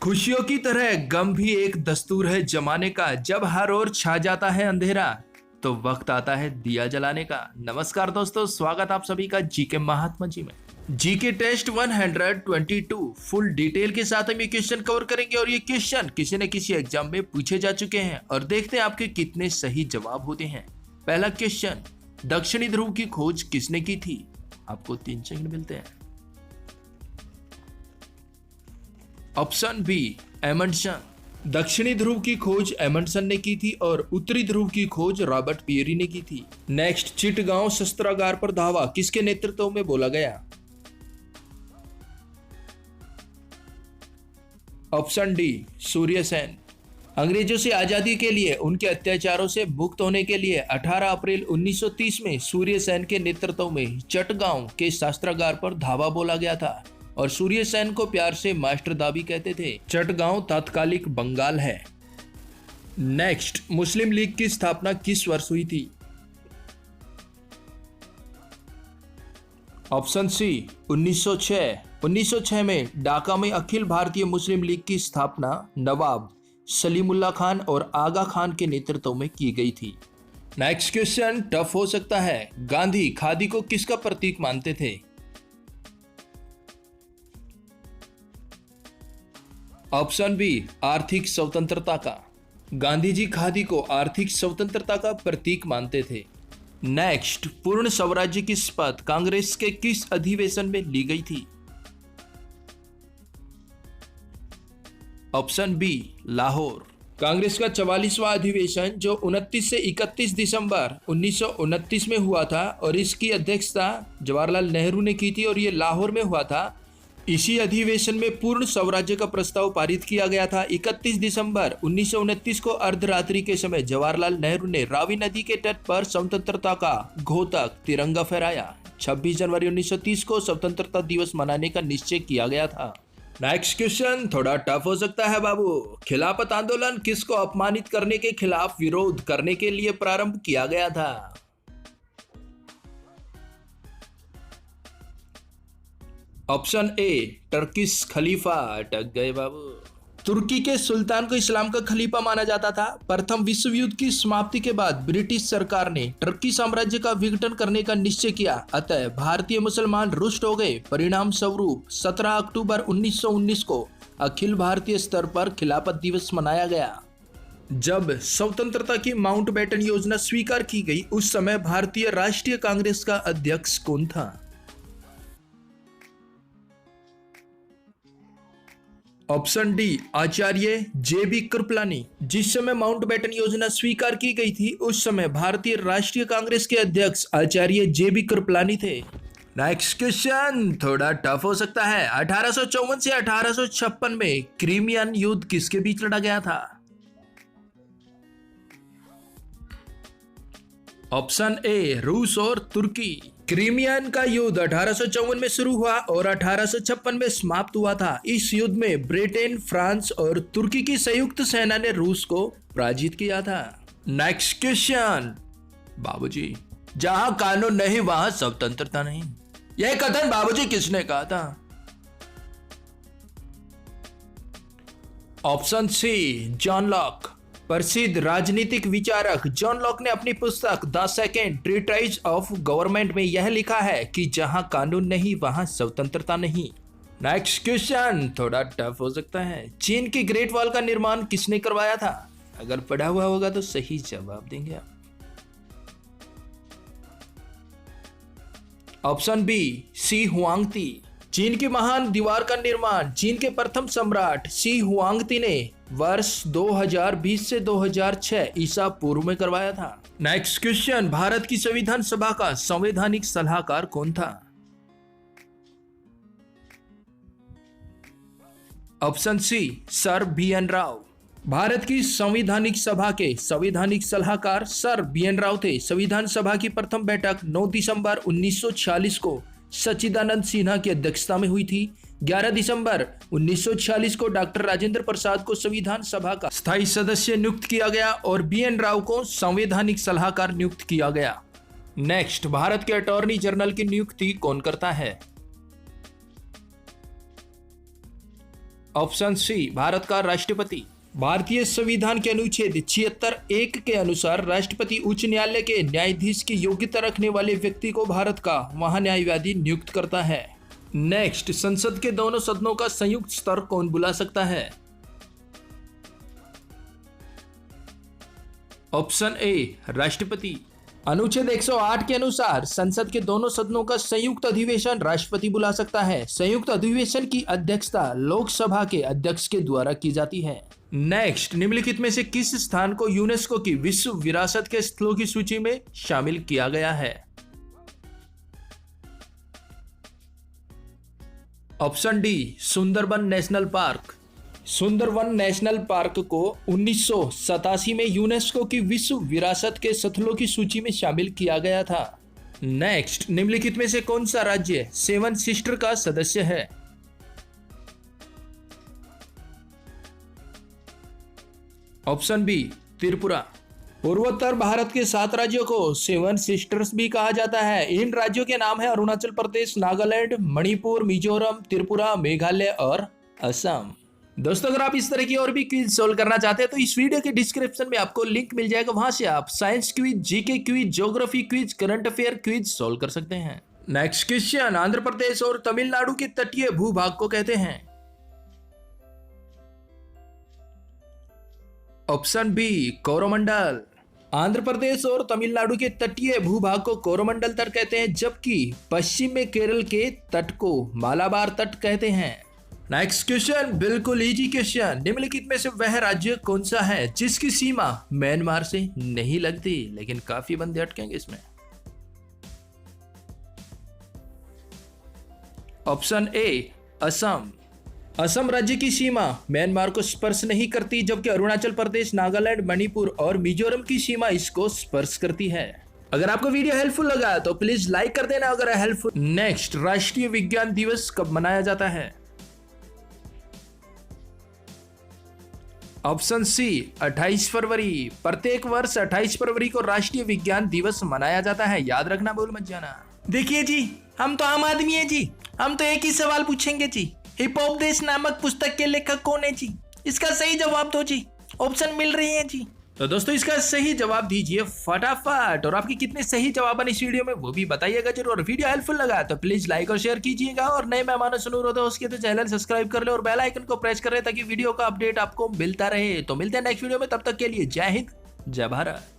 खुशियों की तरह गम भी एक दस्तूर है जमाने का। जब हर ओर छा जाता है अंधेरा तो वक्त आता है दिया जलाने का। नमस्कार दोस्तों, स्वागत आप सभी का जीके महात्मा जी में। जीके टेस्ट 122 फुल डिटेल के साथ हम ये क्वेश्चन कवर करेंगे और ये क्वेश्चन किसी न किसी एग्जाम में पूछे जा चुके हैं और देखते हैं आपके कितने सही जवाब होते हैं। पहला क्वेश्चन, दक्षिणी ध्रुव की खोज किसने की थी? आपको 3 सेकंड मिलते हैं। Option B, Amundsen. दक्षिणी ध्रुव की खोज एमंडसन ने की थी और उत्तरी ध्रुव की खोज रॉबर्ट पियरी ने की थी। नेक्स्ट, चिटगांव शस्त्रागार पर धावा किसके नेतृत्व में बोला गया? Option D, Surya Sen. अंग्रेजों से आजादी के लिए उनके अत्याचारों से मुक्त होने के लिए 18 अप्रैल 1930 में सूर्य सेन के नेतृत्व में चटगांव के शस्त्रागार पर धावा बोला गया था और सूर्य सेन को प्यार से मास्टर दाबी कहते थे। चटगांव तत्कालिक बंगाल है। नेक्स्ट, मुस्लिम लीग की स्थापना किस वर्ष हुई थी? Option C, 1906। 1906 में ढाका में अखिल भारतीय मुस्लिम लीग की स्थापना नवाब सलीमुल्लाह खान और आगा खान के नेतृत्व में की गई थी। नेक्स्ट क्वेश्चन टफ हो सकता है। गांधी खादी को किसका प्रतीक मानते थे? ऑप्शन बी, आर्थिक स्वतंत्रता का। गांधी जी खादी को आर्थिक स्वतंत्रता का प्रतीक मानते थे। नेक्स्ट, पूर्ण स्वराज्य की शपथ कांग्रेस के किस अधिवेशन में ली गई थी? Option B, Lahore. कांग्रेस का 44वां अधिवेशन जो 29 से 31 दिसंबर 1929 में हुआ था और इसकी अध्यक्षता जवाहरलाल नेहरू ने की थी और ये लाहौर में हुआ था। इसी अधिवेशन में पूर्ण स्वराज्य का प्रस्ताव पारित किया गया था। 31 दिसंबर 1929 को अर्धरात्रि के समय जवाहरलाल नेहरू ने रावी नदी के तट पर स्वतंत्रता का घोषक तिरंगा फहराया। 26 जनवरी 1930 को स्वतंत्रता दिवस मनाने का निश्चय किया गया था। नेक्स्ट क्वेश्चन थोड़ा टफ हो सकता है बाबू। खिलाफत आंदोलन किसको अपमानित करने के खिलाफ विरोध करने के लिए प्रारंभ किया गया था? ऑप्शन ए, टर्किश खलीफा। अटक गए बाबू। तुर्की के सुल्तान को इस्लाम का खलीफा माना जाता था। प्रथम विश्व युद्ध की समाप्ति के बाद ब्रिटिश सरकार ने टर्की साम्राज्य का विघटन करने का निश्चय किया, अतः भारतीय मुसलमान रुष्ट हो गए। परिणाम स्वरूप 17 अक्टूबर 1919 को अखिल भारतीय स्तर पर खिलाफत दिवस मनाया गया। जब स्वतंत्रता की माउंटबेटन योजना स्वीकार की गई उस समय भारतीय राष्ट्रीय कांग्रेस का अध्यक्ष कौन था? ऑप्शन डी, आचार्य JB कृपलानी। जिस समय माउंटबेटन योजना स्वीकार की गई थी उस समय भारतीय राष्ट्रीय कांग्रेस के अध्यक्ष आचार्य JB कृपलानी थे। नेक्स्ट क्वेश्चन थोड़ा टफ हो सकता है। 1854 से 1856 में क्रीमियन युद्ध किसके बीच लड़ा गया था? ऑप्शन ए, रूस और तुर्की। क्रीमियन का युद्ध 1854 में शुरू हुआ और 1856 में समाप्त हुआ था। इस युद्ध में ब्रिटेन, फ्रांस और तुर्की की संयुक्त सेना ने रूस को पराजित किया था। नेक्स्ट क्वेश्चन बाबूजी, जहां कानून नहीं वहां स्वतंत्रता नहीं, यह कथन बाबूजी किसने कहा था? Option C, John Locke. प्रसिद्ध राजनीतिक विचारक जॉन लॉक ने अपनी पुस्तक the second treatise of government में यह लिखा है कि जहां कानून नहीं वहां स्वतंत्रता नहीं। नेक्स्ट क्वेश्चन थोड़ा टफ हो सकता है। चीन की ग्रेट वॉल का निर्माण किसने करवाया था? अगर पढ़ा हुआ होगा तो सही जवाब देंगे आप। ऑप्शन बी, सी हुआंगती। चीन की महान दीवार का निर्माण चीन के प्रथम सम्राट सी हुआंगती ने वर्ष 2020 से 2006 ईसा पूर्व में करवाया था। नेक्स्ट क्वेश्चन, भारत की संविधान सभा का संवैधानिक सलाहकार कौन था? Option C, sir BN Rao. Bharat की संवैधानिक सभा के संवैधानिक सलाहकार सर BN राव थे। संविधान सभा की प्रथम बैठक 9 दिसंबर 1946 को सच्चिदानंद सिन्हा की अध्यक्षता में हुई थी। 11 दिसंबर 1946 को डॉक्टर राजेंद्र प्रसाद को संविधान सभा का स्थायी सदस्य नियुक्त किया गया और BN राव को संवैधानिक सलाहकार नियुक्त किया गया। नेक्स्ट, भारत के अटॉर्नी जनरल की नियुक्ति कौन करता है? ऑप्शन सी भारत का राष्ट्रपति। भारतीय संविधान के अनुच्छेद 76(1) के अनुसार राष्ट्रपति उच्च न्यायालय के न्यायाधीश की योग्यता रखने वाले व्यक्ति को भारत का महान्यायवादी नियुक्त करता है। नेक्स्ट, संसद के दोनों सदनों का संयुक्त सत्र कौन बुला सकता है? ऑप्शन ए राष्ट्रपति। अनुच्छेद 108 के अनुसार संसद के दोनों सदनों का संयुक्त अधिवेशन राष्ट्रपति बुला सकता है। संयुक्त अधिवेशन की अध्यक्षता लोकसभा के अध्यक्ष के द्वारा की जाती है। नेक्स्ट, निम्नलिखित में से किस स्थान को यूनेस्को की विश्व विरासत के स्थलों की सूची में शामिल किया गया है? Option D Sundarban national park. Sundarban national park को 1987 में यूनेस्को की विश्व विरासत के स्थलों की सूची में शामिल किया गया था। नेक्स्ट, निम्नलिखित में से कौन सा राज्य सेवन सिस्टर का सदस्य है? Option B Tripura. पूर्वोत्तर भारत के 7 राज्यों को सेवन सिस्टर्स भी कहा जाता है। इन राज्यों के नाम है अरुणाचल प्रदेश, नागालैंड, मणिपुर, मिजोरम, त्रिपुरा, मेघालय और असम। दोस्तों, अगर आप इस तरह की और भी क्विज सोल्व करना चाहते हैं तो इस वीडियो के डिस्क्रिप्शन में आपको लिंक मिल जाएगा, वहां से आप science quiz, GK quiz, geography quiz, current affair quiz solve कर सकते हैं। नेक्स्ट क्वेश्चन, आंध्र प्रदेश और तमिलनाडु के तटीय भूभाग को कहते हैं? Option B Coromandel. आंध्र प्रदेश और तमिलनाडु के तटीय भूभाग को कोरोमंडल तट कहते हैं, जबकि पश्चिम में केरल के तट को मालाबार तट कहते हैं। नेक्स्ट क्वेश्चन, बिल्कुल इजी क्वेश्चन। निम्नलिखित में से वह राज्य कौन सा है जिसकी सीमा म्यांमार से नहीं लगती, लेकिन काफी बंदे अटकेंगे इसमें? Option A Assam. असम राज्य की सीमा म्यांमार को स्पर्श नहीं करती, जबकि अरुणाचल प्रदेश, नागालैंड, मणिपुर और मिजोरम की सीमा इसको स्पर्श करती है। अगर आपको वीडियो हेल्पफुल लगा तो प्लीज लाइक कर देना अगर हेल्पफुल। नेक्स्ट, राष्ट्रीय विज्ञान दिवस कब मनाया जाता है? ऑप्शन सी 28 फरवरी। प्रत्येक वर्ष 28 फरवरी को राष्ट्रीय विज्ञान दिवस मनाया जाता है, याद रखना, भूल मत जाना। देखिए जी, हम तो आम आदमी है जी, हम तो एक ही सवाल पूछेंगे जी, हिपोपदेश नामक पुस्तक के लेखक कौन है जी? इसका सही जवाब दो जी, ऑप्शन मिल रही है जी। तो दोस्तों, इसका सही जवाब दीजिए फटाफट, और आपके कितने सही जवाब बने इस वीडियो में वो भी बताइएगा जरूर। वीडियो हेल्पफुल लगा तो प्लीज लाइक और शेयर कीजिएगा, और नए मेहमानों से अनुरोध है उसके तो चैनल सब्सक्राइब कर ले और बेल आइकन को प्रेस करें ताकि वीडियो का अपडेट आपको मिलता रहे। तो मिलते हैं नेक्स्ट वीडियो में, तब तक के लिए जय हिंद, जय भारत।